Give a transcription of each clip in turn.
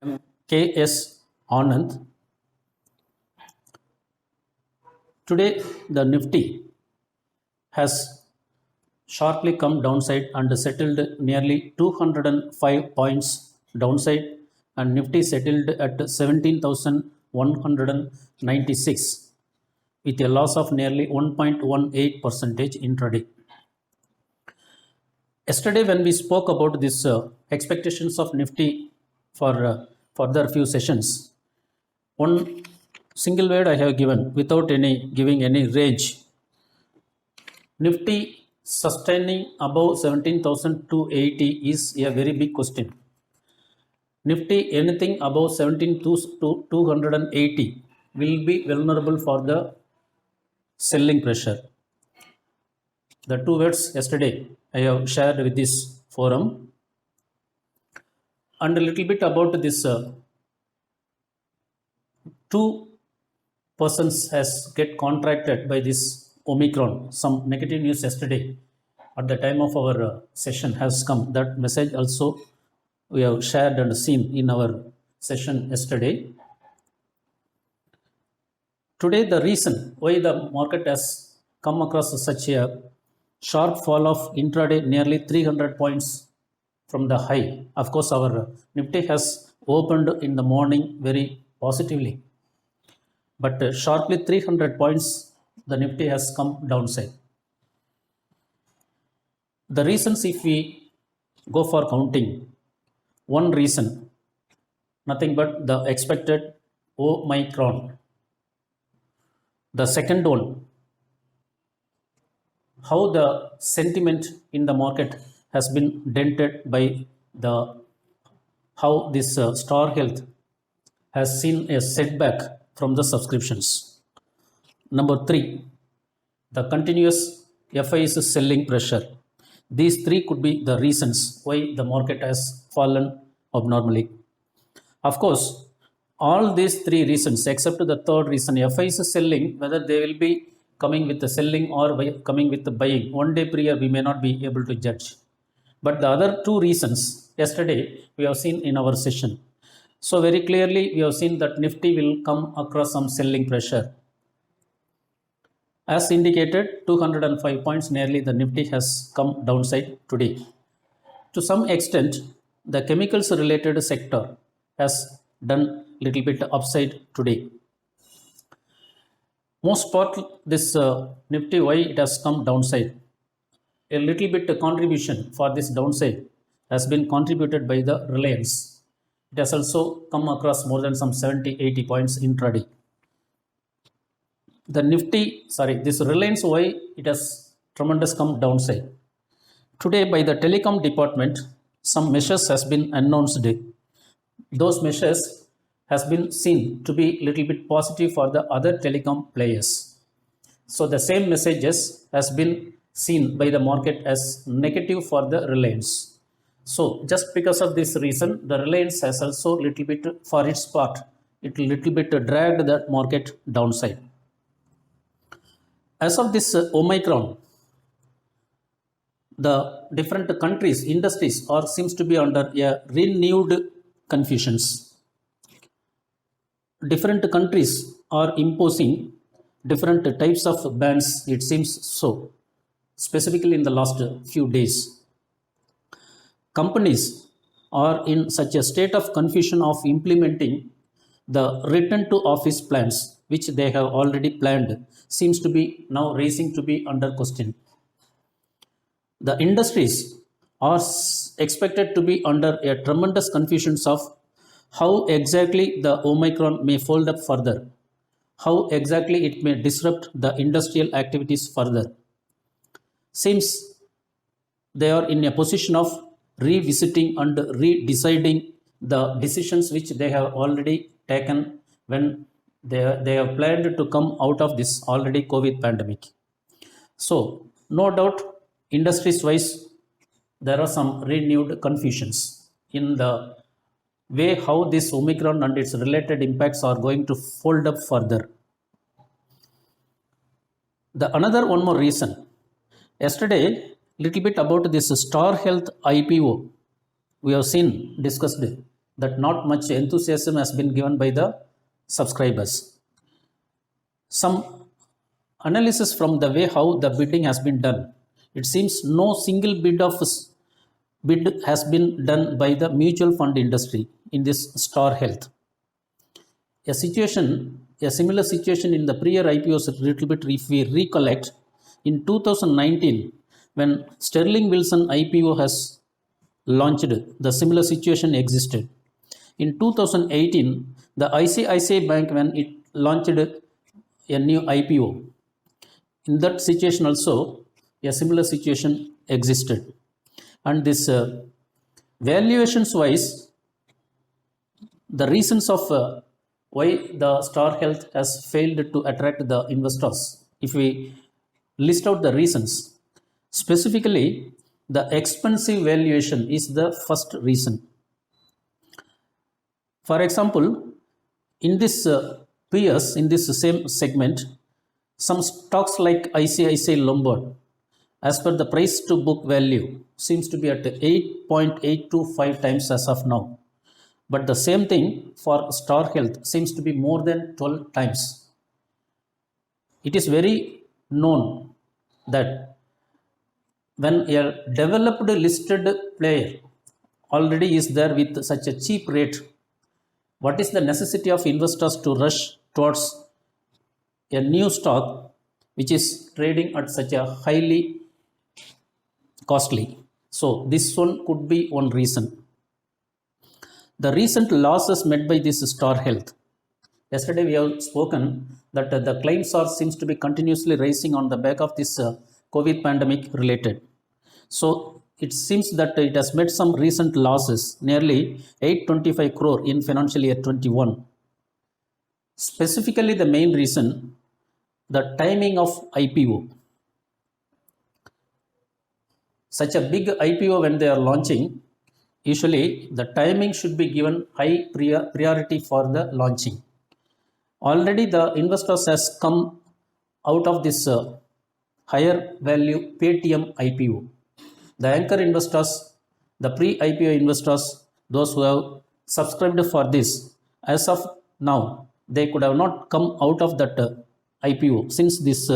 am K.S. Anand. Today, the Nifty has sharply come downside and settled nearly 205 points downside, and Nifty settled at 17,196 with a loss of nearly 1.18% intraday. Yesterday, when we spoke about this expectations of Nifty for further few sessions, one single word I have given without any giving any range. Nifty sustaining above 17,280 is a very big question. Nifty anything above 17,280 will be vulnerable for the selling pressure. The two words yesterday I have shared with this forum, and a little bit about this two persons has get contracted by this Omicron. Some negative news yesterday at the time of our session has come. That message also we have shared and seen in our session yesterday. Today, the reason why the market has come across such a sharp fall of intraday nearly 300 points from the high. Of course, our Nifty has opened in the morning very positively, but sharply 300 points the Nifty has come downside. The reasons, if we go for counting, one reason, nothing but the expected Omicron. The second one, how the sentiment in the market has been dented by the how this Star Health has seen a setback from the subscriptions. Number three, the continuous FIs selling pressure. These three could be the reasons why the market has fallen abnormally. Of course, all these three reasons, except the third reason, FIs selling, whether they will be coming with the selling or coming with the buying, one day prior we may not be able to judge. But the other two reasons, yesterday we have seen in our session. So very clearly we have seen that Nifty will come across some selling pressure. As indicated, 205 points nearly the Nifty has come downside today. To some extent, the chemicals related sector has done little bit upside today. Most part this Nifty, why it has come downside? A little bit contribution for this downside has been contributed by the Reliance. It has also come across more than some 70-80 points intraday. The Nifty, this Reliance, why it has tremendous come downside? Today by the telecom department, some measures has been announced. Those measures has been seen to be little bit positive for the other telecom players. So the same messages has been seen by the market as negative for the Reliance. So just because of this reason, the Reliance has also little bit for its part, it little bit dragged the market downside. As of this Omicron, the different countries, industries are seems to be under a renewed confusions. Different countries are imposing different types of bans, it seems so, specifically in the last few days. Companies are in such a state of confusion of implementing the return to office plans, which they have already planned, seems to be now raising to be under question. The industries are expected to be under a tremendous confusions of how exactly the Omicron may fold up further, how exactly it may disrupt the industrial activities further. Seems they are in a position of revisiting and redeciding the decisions which they have already taken when they have planned to come out of this already COVID pandemic. So no doubt industries wise there are some renewed confusions in the way how this Omicron and its related impacts are going to fold up further. The another one more reason, yesterday little bit about this Star Health IPO we have seen discussed. that not much enthusiasm has been given by the subscribers. Some analysis from the way how the bidding has been done, it seems no single bid has been done by the mutual fund industry in this Star Health. A similar situation in the prior IPOs, a little bit if we recollect, in 2019, when Sterling Wilson IPO has launched, the similar situation existed. In 2018, the ICICI Bank, when it launched a new IPO, in that situation also, a similar situation existed. And this valuations wise, the reasons of why the Star Health has failed to attract the investors, if we list out the reasons, specifically the expensive valuation is the first reason. For example, in this peers, in this same segment, some stocks like ICICI Lombard, as per the price to book value, seems to be at 8.825 times as of now. But the same thing for Star Health seems to be more than 12 times. It is very known that when a developed listed player already is there with such a cheap rate, what is the necessity of investors to rush towards a new stock which is trading at such a highly costly? So this one could be one reason. The recent losses met by this Star Health. Yesterday we have spoken that the claims seems to be continuously rising on the back of this COVID pandemic related. So it seems that it has met some recent losses, nearly 825 crore in financial year 21. Specifically, the main reason, the timing of IPO. Such a big IPO when they are launching, usually the timing should be given high priority for the launching. Already the investors has come out of this higher value Paytm IPO. The anchor investors, the pre-IPO investors, those who have subscribed for this, as of now, they could have not come out of that IPO, since this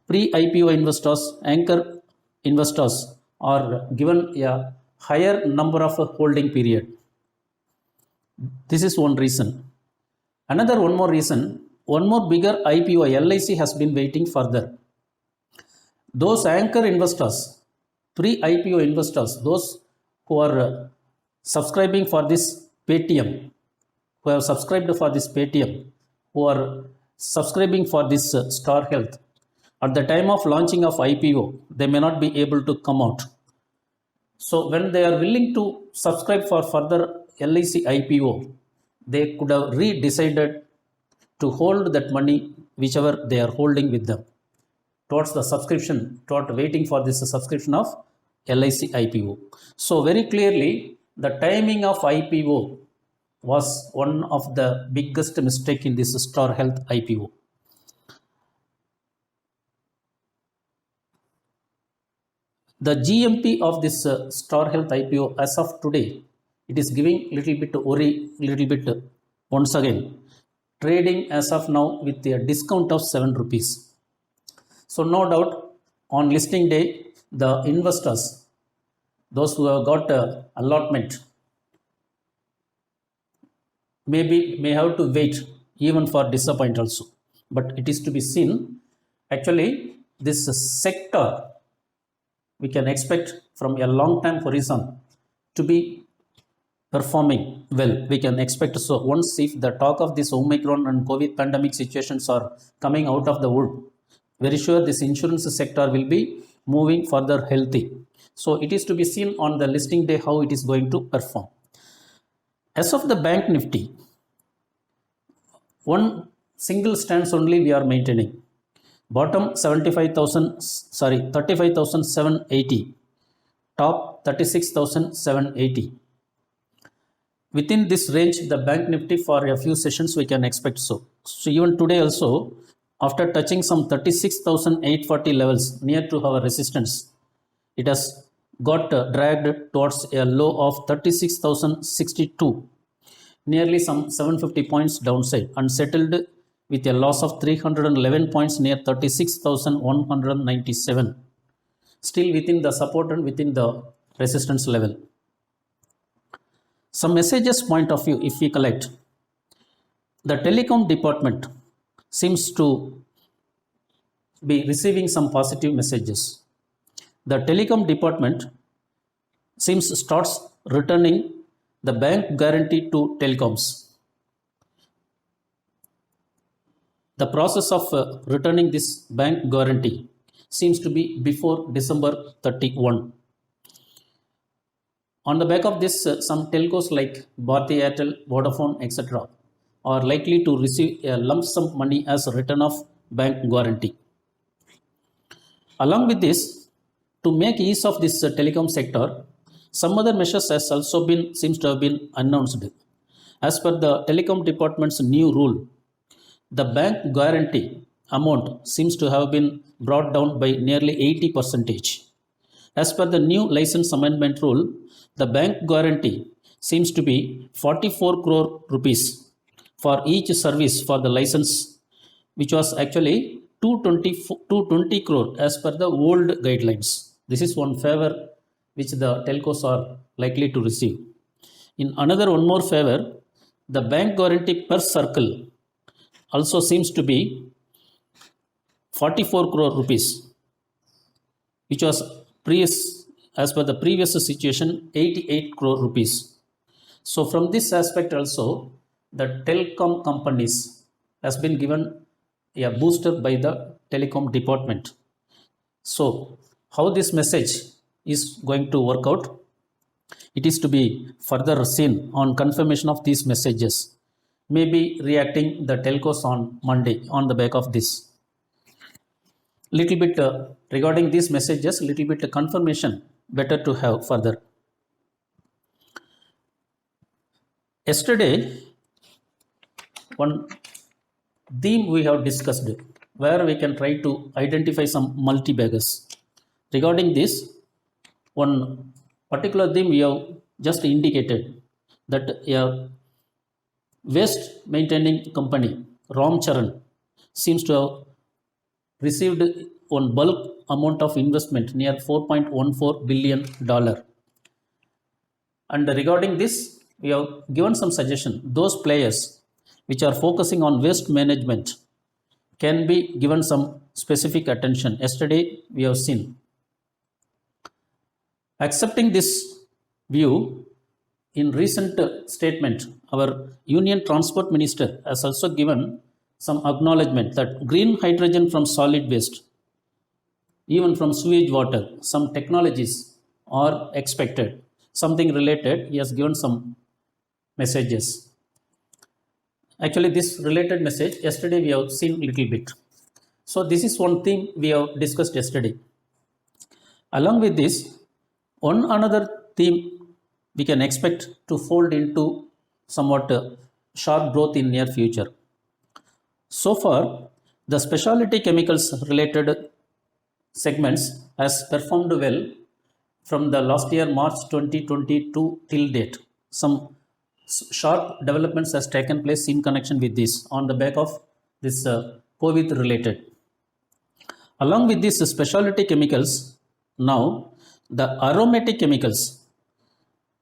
pre-IPO investors, anchor investors are given a higher number of holding period. This is one reason. One more reason, one more bigger IPO, LIC has been waiting further. Those anchor investors, pre-IPO investors, those who are subscribing for this Paytm, who have subscribed for this Paytm, who are subscribing for this Star Health, at the time of launching of IPO, they may not be able to come out. So when they are willing to subscribe for further LIC IPO, they could have re-decided to hold that money, whichever they are holding with them, towards the subscription, toward waiting for this subscription of LIC IPO. So very clearly, the timing of IPO was one of the biggest mistake in this Star Health IPO. The GMP of this Star Health IPO as of today, it is giving little bit worry, little bit once again, trading as of now with a discount of 7 rupees. So no doubt on listing day, the investors, those who have got allotment, may have to wait even for disappoint also. But it is to be seen, actually this sector we can expect from a long time horizon to be performing well. We can expect, so once if the talk of this Omicron and COVID pandemic situations are coming out of the wood, very sure this insurance sector will be moving further healthy. So it is to be seen on the listing day how it is going to perform. As of the Bank Nifty, one single stance only we are maintaining. Bottom 35,780, top 36,780. Within this range, the Bank Nifty for a few sessions we can expect so. So even today also, after touching some 36,840 levels near to our resistance, it has got dragged towards a low of 36,062. nearly some 750 points downside and settled with a loss of 311 points near 36,197, still within the support and within the resistance level. Some messages point of view, if we collect, the telecom department seems to be receiving some positive messages. The telecom department seems starts returning the bank guarantee to telecoms. The process of returning this bank guarantee seems to be before December 31. On the back of this, some telcos like Bharti Airtel, Vodafone, etc. are likely to receive a lump sum money as a return of bank guarantee. Along with this, to make use of this telecom sector, some other measures has also seems to have been announced. As per the telecom department's new rule, the bank guarantee amount seems to have been brought down by nearly 80%. As per the new license amendment rule, the bank guarantee seems to be 44 crore rupees for each service for the license, which was actually 220 crore as per the old guidelines. This is one favor which the telcos are likely to receive. In another one more favor, the bank guarantee per circle also seems to be 44 crore rupees, which was as per the previous situation 88 crore rupees. So from this aspect also, the telecom companies has been given a booster by the telecom department. So how this message is going to work out, it is to be further seen on confirmation of these messages. Maybe reacting the telcos on Monday on the back of this. Little bit regarding these messages, little bit confirmation better to have further. Yesterday, one theme we have discussed where we can try to identify some multi-baggers. Regarding this, one particular theme we have just indicated that a waste maintaining company, Ram Charan, seems to have received one bulk amount of investment near $4.14 billion. And regarding this, we have given some suggestion. Those players which are focusing on waste management can be given some specific attention. Yesterday, we have seen. Accepting this view, in recent statement, our Union Transport Minister has also given some acknowledgement that green hydrogen from solid waste, even from sewage water, some technologies are expected. Something related, he has given some messages. Actually, this related message, yesterday we have seen little bit. So this is one thing we have discussed yesterday. Along with this, one another theme we can expect to fold into somewhat sharp growth in near future. So far, the specialty chemicals related segments has performed well from the last year March 2022 till date. Some sharp developments has taken place in connection with this on the back of this COVID related. Along with these specialty chemicals, now the aromatic chemicals,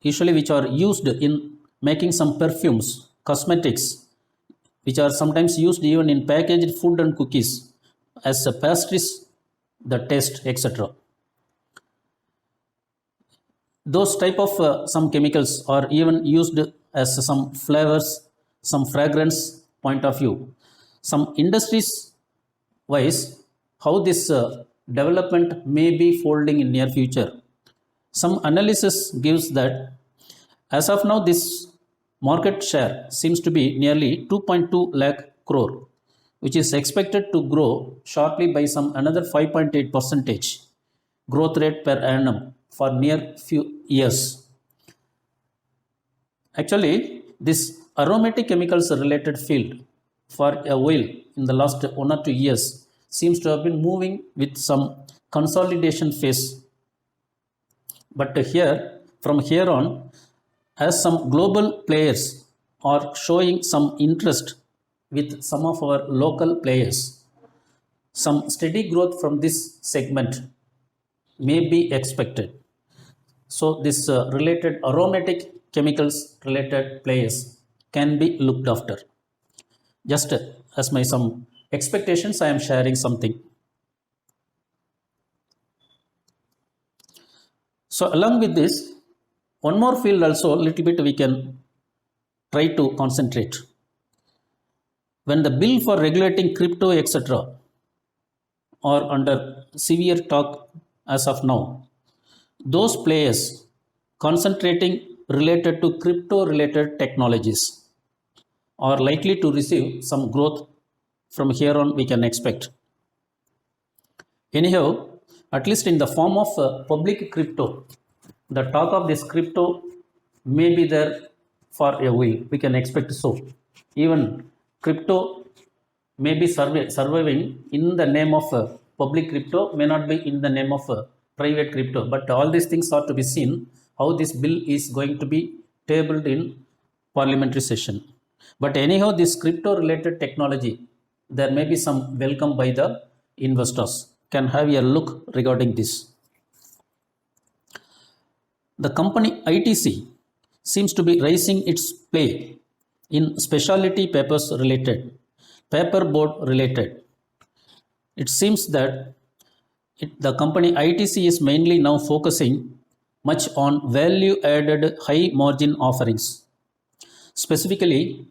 usually which are used in making some perfumes, cosmetics, which are sometimes used even in packaged food and cookies as pastries, the taste, etc. Those type of some chemicals are even used as some flavors, some fragrance point of view. Some industries wise, how this development may be folding in near future. Some analysis gives that as of now, this market share seems to be nearly 2.2 lakh crore, which is expected to grow sharply by some another 5.8% growth rate per annum for near few years. Actually, this aromatic chemicals related field for a while in the last 1 or 2 years seems to have been moving with some consolidation phase. But here, from here on, as some global players are showing some interest with some of our local players. Some steady growth from this segment may be expected. So this related aromatic chemicals related players can be looked after. Just as my some expectations, I am sharing something. So along with this, one more field also a little bit we can try to concentrate. When the bill for regulating crypto etc. are under severe talk as of now, those players concentrating related to crypto related technologies are likely to receive some growth from here on we can expect. Anyhow, at least in the form of public crypto, the talk of this crypto may be there for a while. We can expect so. Even crypto may be surviving in the name of public crypto, may not be in the name of private crypto. But all these things are to be seen how this bill is going to be tabled in parliamentary session. But anyhow, this crypto related technology, there may be some welcome by the investors. Can have a look regarding this. The company ITC seems to be raising its play in specialty papers related, paperboard related. It seems that the company ITC is mainly now focusing much on value added high margin offerings. Specifically,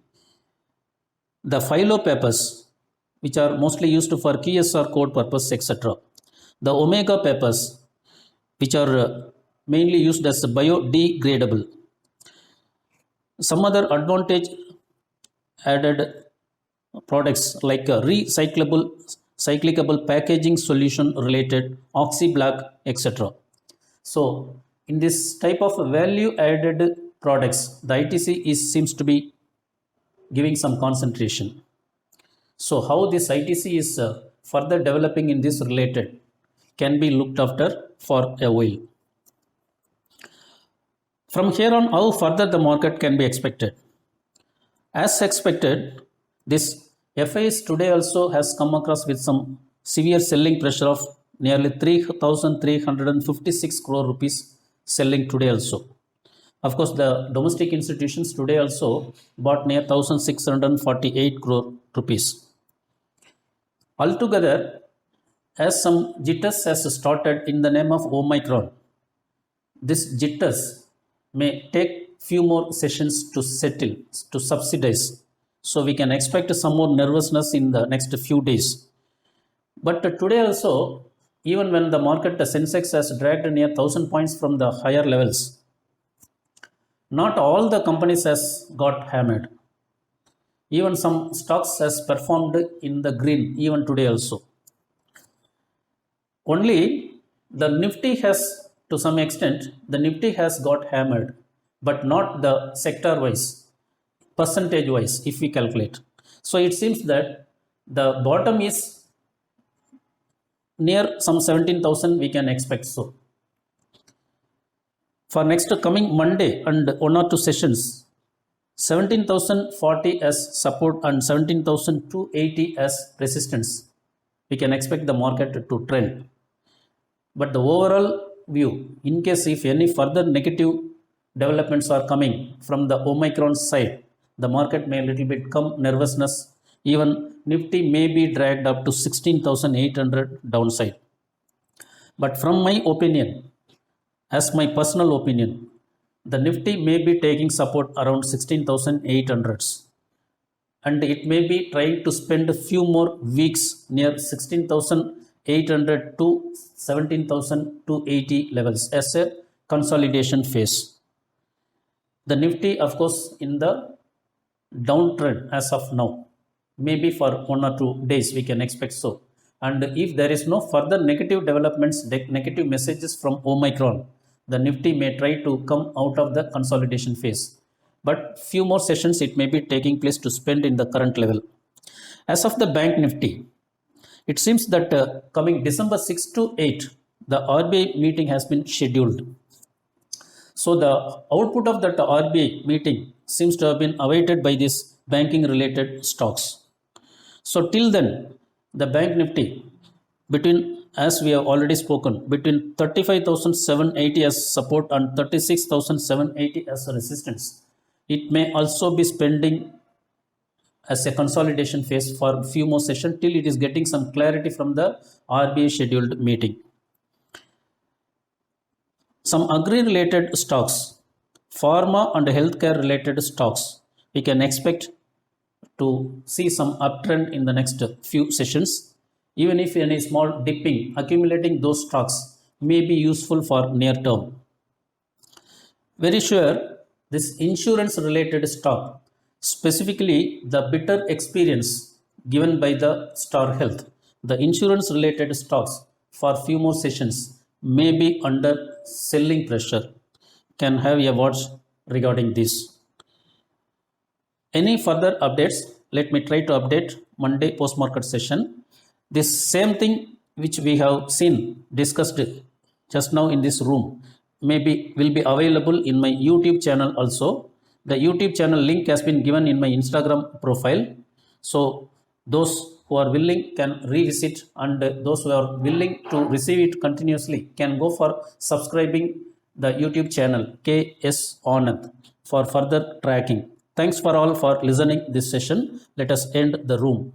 the philo papers, which are mostly used for QSR code purpose, etc. The Omega papers, which are mainly used as biodegradable. Some other advantage added products like recyclable, cyclicable packaging solution related, Oxy Black, etc. So, in this type of value added products, the ITC seems to be giving some concentration. So how this ITC is further developing in this related can be looked after for a while. From here on, how further the market can be expected? As expected, this FIS today also has come across with some severe selling pressure of nearly 3,356 crore rupees selling today also. Of course, the domestic institutions today also bought near 1,648 crore rupees. Altogether, as some jitters has started in the name of Omicron, this jitters may take few more sessions to settle, to subsidize. So we can expect some more nervousness in the next few days. But today also, even when the market Sensex has dragged near 1,000 points from the higher levels, not all the companies has got hammered. Even some stocks has performed in the green even today also. Only the Nifty has, to some extent, the Nifty has got hammered, but not the sector wise, percentage wise, if we calculate. So it seems that the bottom is near some 17,000 we can expect so. For next coming Monday and 1 or 2 sessions, 17,040 as support and 17,280 as resistance. We can expect the market to trend. But the overall view, in case if any further negative developments are coming from the Omicron side, the market may a little bit come nervousness. Even Nifty may be dragged up to 16,800 downside. But from my opinion, as my personal opinion, the Nifty may be taking support around 16,800s and it may be trying to spend a few more weeks near 16,800 to 17,280 levels as a consolidation phase. The Nifty, of course, in the downtrend as of now, maybe for 1 or 2 days we can expect so. And if there is no further negative developments, negative messages from Omicron, the Nifty may try to come out of the consolidation phase. But few more sessions it may be taking place to spend in the current level. As of the Bank Nifty, it seems that coming December 6 to 8, the RBI meeting has been scheduled. So the output of that RBI meeting seems to have been awaited by these banking related stocks. So till then, the bank nifty between, as we have already spoken, between 35,780 as support and 36,780 as a resistance. It may also be spending as a consolidation phase for a few more sessions till it is getting some clarity from the RBI scheduled meeting. Some agri related stocks, pharma and healthcare related stocks, we can expect to see some uptrend in the next few sessions. Even if any small dipping, accumulating those stocks may be useful for near term. Very sure, this insurance related stock, specifically the bitter experience given by the Star Health, the insurance related stocks for few more sessions may be under selling pressure. Can have a watch regarding this. Any further updates? Let me try to update Monday post market session. This same thing which we have seen discussed just now in this room maybe will be available in my YouTube channel also. The YouTube channel link has been given in my Instagram profile. So those who are willing can revisit, and those who are willing to receive it continuously can go for subscribing the YouTube channel KS Anand for further tracking. Thanks for all for listening this session. Let us end the room.